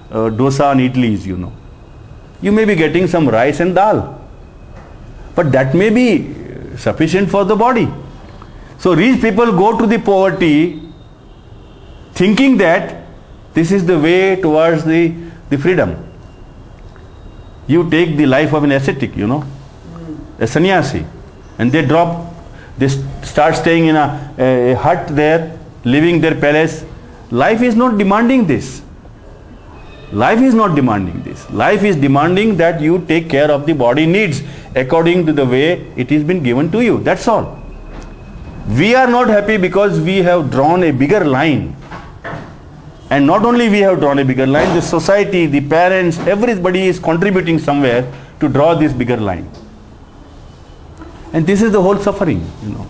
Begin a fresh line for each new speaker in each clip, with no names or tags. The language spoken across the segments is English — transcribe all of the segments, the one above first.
dosa and idlis, you know. You may be getting some rice and dal, but that may be sufficient for the body. So rich people go to the poverty thinking that this is the way towards the freedom. You take the life of an ascetic, you know, a sannyasi, and they start staying in a hut there, living their palace. Life is not demanding this. Life is not demanding this. Life is demanding that you take care of the body needs according to the way it has been given to you. That's all. We are not happy because we have drawn a bigger line. And not only we have drawn a bigger line, the society, the parents, everybody is contributing somewhere to draw this bigger line. And this is the whole suffering, you know.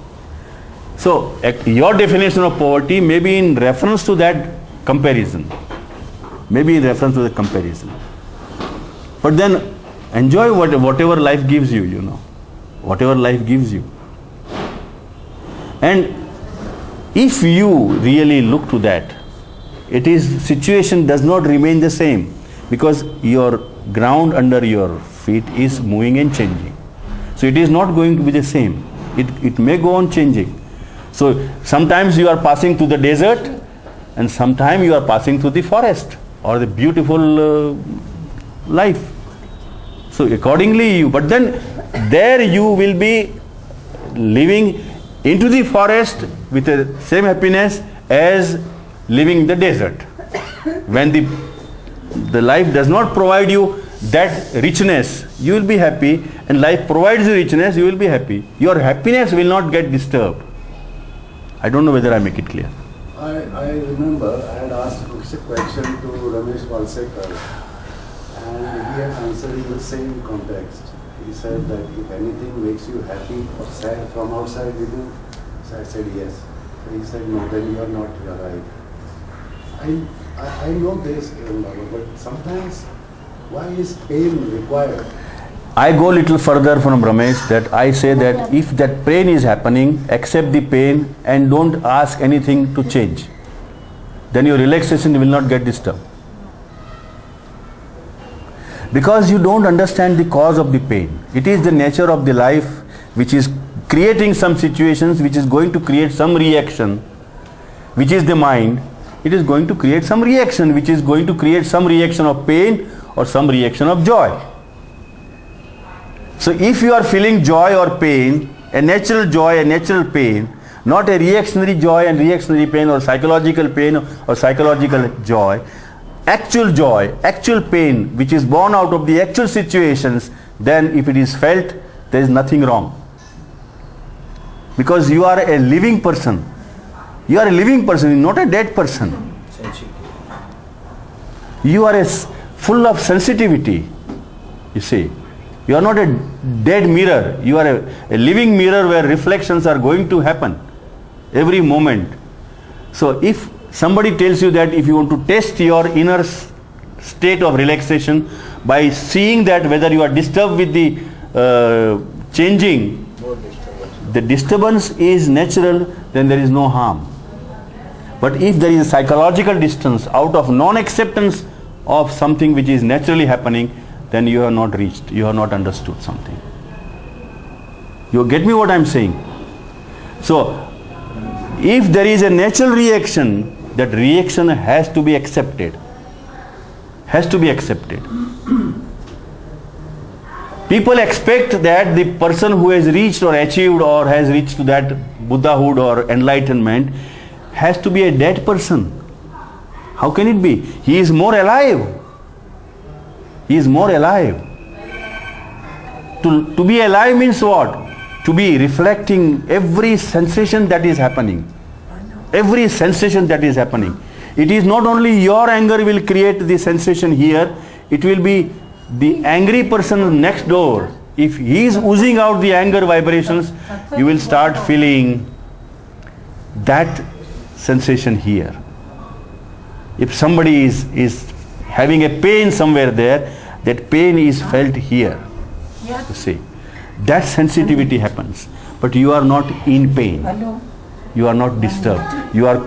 So your definition of poverty may be in reference to that comparison. Maybe in reference to the comparison. But then enjoy whatever life gives you, you know. Whatever life gives you. And if you really look to that, situation does not remain the same, because your ground under your feet is moving and changing. So it is not going to be the same. It may go on changing. So sometimes you are passing through the desert, and sometimes you are passing through the forest or the beautiful life. So accordingly but then there you will be living into the forest with the same happiness as living in the desert. When the life does not provide you that richness, you will be happy, and life provides you richness, you will be happy. Your happiness will not get disturbed. I don't know whether I make it clear.
I remember I had asked a question to Ramesh Valsekar, and he had answered in the same context. He said that if anything makes you happy or sad from outside within, so I said yes. So he said no, then you are not right. I know this, but sometimes why is pain required?
I go a little further from Ramesh, that I say that if that pain is happening, accept the pain and don't ask anything to change. Then your relaxation will not get disturbed. Because you don't understand the cause of the pain. It is the nature of the life which is creating some situations, which is going to create some reaction, which is the mind. It is going to create some reaction, which is going to create some reaction of pain or some reaction of joy. So if you are feeling joy or pain, a natural joy, a natural pain, not a reactionary joy and reactionary pain, or psychological pain or psychological joy, actual pain which is born out of the actual situations, then if it is felt, there is nothing wrong. Because you are a living person. You are a living person, not a dead person. You are full of sensitivity, you see. You are not a dead mirror. You are a living mirror where reflections are going to happen every moment. So if somebody tells you that if you want to test your inner state of relaxation by seeing that whether you are disturbed with the changing, the disturbance is natural, then there is no harm. But if there is a psychological distance out of non-acceptance of something which is naturally happening, then you have not reached, you have not understood something. You get me what I am saying? So, if there is a natural reaction, that reaction has to be accepted. Has to be accepted. People expect that the person who has reached or achieved or has reached to that Buddhahood or enlightenment has to be a dead person. How can it be? He is more alive. He is more alive. To be alive means what? To be reflecting every sensation that is happening. Every sensation that is happening. It is not only your anger will create the sensation here, it will be the angry person next door. If he is oozing out the anger vibrations, you will start feeling that sensation here. If somebody is having a pain somewhere there, that pain is felt here. You see, that sensitivity happens. But you are not in pain. You are not disturbed. You are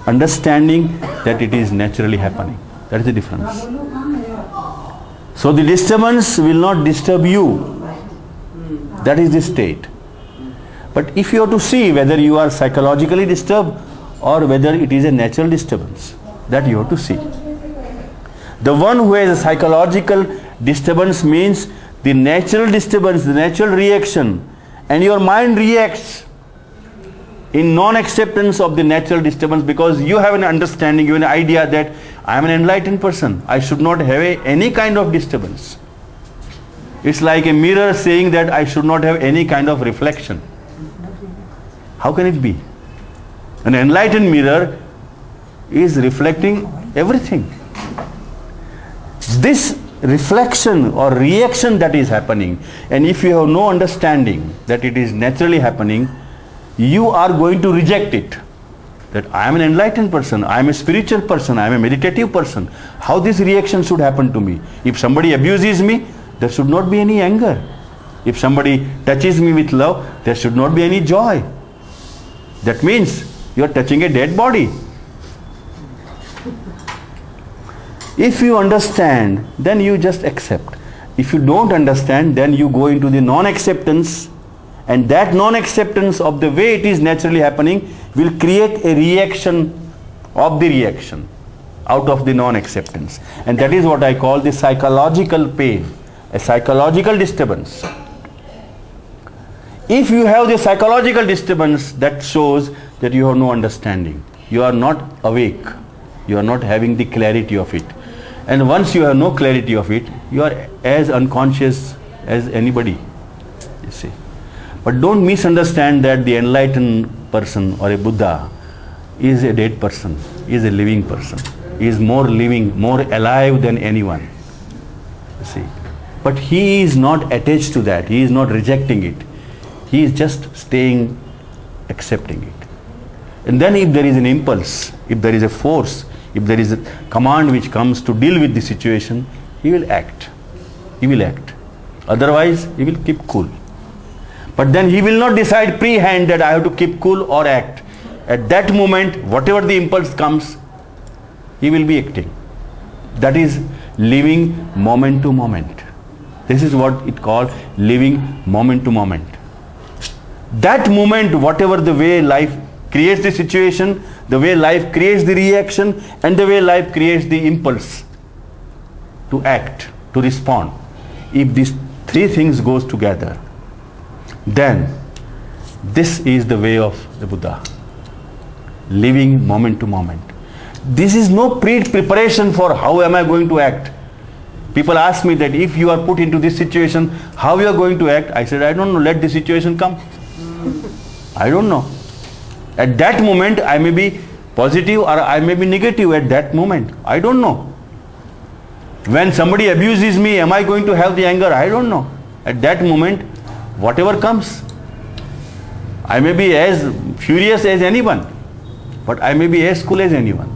understanding that it is naturally happening. That is the difference. So the disturbance will not disturb you. That is the state. But if you have to see whether you are psychologically disturbed or whether it is a natural disturbance, that you have to see. The one who has a psychological disturbance means the natural disturbance, the natural reaction, and your mind reacts in non-acceptance of the natural disturbance because you have an understanding, you have an idea that I am an enlightened person. I should not have any kind of disturbance. It's like a mirror saying that I should not have any kind of reflection. How can it be? An enlightened mirror is reflecting everything. This reflection or reaction that is happening, and if you have no understanding that it is naturally happening, you are going to reject it. That I am an enlightened person, I am a spiritual person, I am a meditative person. How this reaction should happen to me? If somebody abuses me, there should not be any anger. If somebody touches me with love, there should not be any joy. That means you are touching a dead body. If you understand, then you just accept. If you don't understand, then you go into the non-acceptance, and that non-acceptance of the way it is naturally happening will create a reaction of the reaction out of the non-acceptance. And that is what I call the psychological pain, a psychological disturbance. If you have the psychological disturbance, that shows that you have no understanding. You are not awake. You are not having the clarity of it. And once you have no clarity of it, you are as unconscious as anybody, you see. But don't misunderstand that the enlightened person or a Buddha is a dead person, is a living person, is more living, more alive than anyone, you see. But he is not attached to that, he is not rejecting it, he is just staying, accepting it. And then if there is an impulse, if there is a force, if there is a command which comes to deal with the situation, he will act. He will act. Otherwise, he will keep cool. But then he will not decide pre-hand that I have to keep cool or act. At that moment, whatever the impulse comes, he will be acting. That is living moment to moment. This is what it called living moment to moment. That moment, whatever the way life creates the situation, the way life creates the reaction, and the way life creates the impulse to act, to respond. If these three things goes together, then this is the way of the Buddha. Living moment to moment. This is no pre-preparation for how am I going to act. People ask me that if you are put into this situation, how you are going to act? I said, I don't know, let the situation come. I don't know. At that moment, I may be positive or I may be negative at that moment. I don't know. When somebody abuses me, am I going to have the anger? I don't know. At that moment, whatever comes, I may be as furious as anyone, but I may be as cool as anyone.